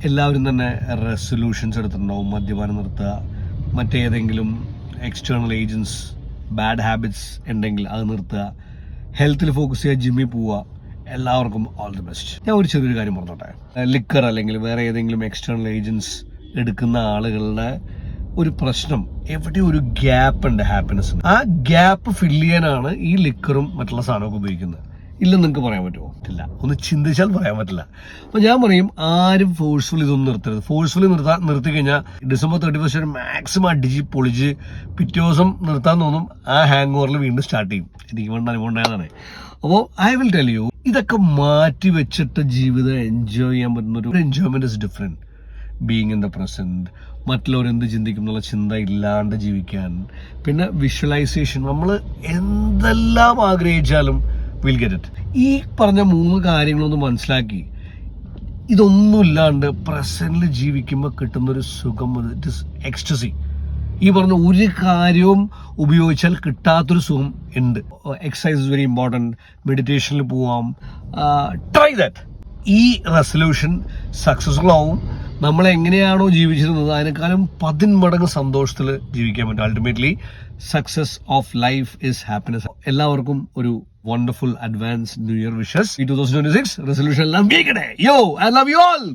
എല്ലാവരും തന്നെ റെസൊല്യൂഷൻസ് എടുത്തിട്ടുണ്ടാവും. മദ്യപാനം നിർത്തുക, മറ്റേതെങ്കിലും എക്സ്റ്റേണൽ ഏജൻസ്, ബാഡ് ഹാബിറ്റ്സ് ഉണ്ടെങ്കിൽ അത് നിർത്തുക, ഹെൽത്തിൽ ഫോക്കസ് ചെയ്യുക, ജിമ്മിൽ പോവുക. എല്ലാവർക്കും ഓൾ ദി ബെസ്റ്റ്. ഞാൻ ഒരു ചെറിയൊരു കാര്യം പറഞ്ഞോട്ടെ. ലിക്കർ അല്ലെങ്കിൽ വേറെ ഏതെങ്കിലും എക്സ്റ്റേണൽ ഏജൻസ് എടുക്കുന്ന ആളുകളുടെ ഒരു പ്രശ്നം, എവിടെ ഒരു ഗ്യാപ്പ് ഉണ്ട് ഹാപ്പിനെസ്സിന്. ആ ഗ്യാപ്പ് ഫില്ല് ചെയ്യാനാണ് ഈ ലിക്കറും മറ്റുള്ള സാധനമൊക്കെ ഉപയോഗിക്കുന്നത്. ഇല്ലെന്ന് നിങ്ങൾക്ക് പറയാൻ പറ്റുമോ? ഇല്ല. ഒന്ന് ചിന്തിച്ചാൽ പറയാൻ പറ്റില്ല. അപ്പൊ ഞാൻ പറയും, ആരും ഫോഴ്സ്ഫുള്ളി ഇതൊന്നും നിർത്തരുത്. ഫോഴ്സ്ഫുള്ളി നിർത്തി കഴിഞ്ഞാൽ December 31 മാക്സിമം അടിച്ച് പൊളിച്ച് പിറ്റേ ദിവസം നിർത്താൻ തോന്നും. ആ ഹാങ് ഓവറിൽ വീണ്ടും സ്റ്റാർട്ട് ചെയ്യും. എനിക്ക് വേണ്ട അനുഭവം ഉണ്ടായതാണ്. അപ്പോൾ ഐ വിൽ ടെൽ യു, ഇതൊക്കെ മാറ്റി വെച്ചിട്ട് ജീവിതം എൻജോയ് ചെയ്യാൻ പറ്റുന്ന ഒരു enjoyment is different. Being in the present, മറ്റുള്ളവർ എന്ത് ചിന്തിക്കും എന്നുള്ള ചിന്ത ഇല്ലാണ്ട് ജീവിക്കാൻ, പിന്നെ വിഷ്വലൈസേഷൻ. നമ്മൾ എന്തെല്ലാം ആഗ്രഹിച്ചാലും വിൽ ഗെറ്റ് ഇറ്റ്. ഈ പറഞ്ഞ 3 കാര്യങ്ങളൊന്ന് മനസ്സിലാക്കി, ഇതൊന്നുമില്ലാണ്ട് പ്രസന്റിൽ ജീവിക്കുമ്പോൾ കിട്ടുന്നൊരു സുഖം, ഇറ്റ് ഇസ് എക്സ്റ്റസി. ഈ പറഞ്ഞ ഒരു കാര്യവും ഉപയോഗിച്ചാൽ കിട്ടാത്തൊരു സുഖം ഉണ്ട്. Exercise is very important. മെഡിറ്റേഷനിൽ പോവാം. Try that. ഈ റെസൊല്യൂഷൻ സക്സസ്ഫുൾ ആവും. നമ്മൾ എങ്ങനെയാണോ ജീവിച്ചിരുന്നത് അതിനേക്കാളും 10 മടങ്ങ് സന്തോഷത്തിൽ ജീവിക്കാൻ പറ്റും. Ultimately success of life is happiness. എല്ലാവർക്കും ഒരു wonderful advance new year wishes. 2026 resolution എല്ലാം കേൾക്കണേ. യോ, ഐ ലവ് യു ഓൾ.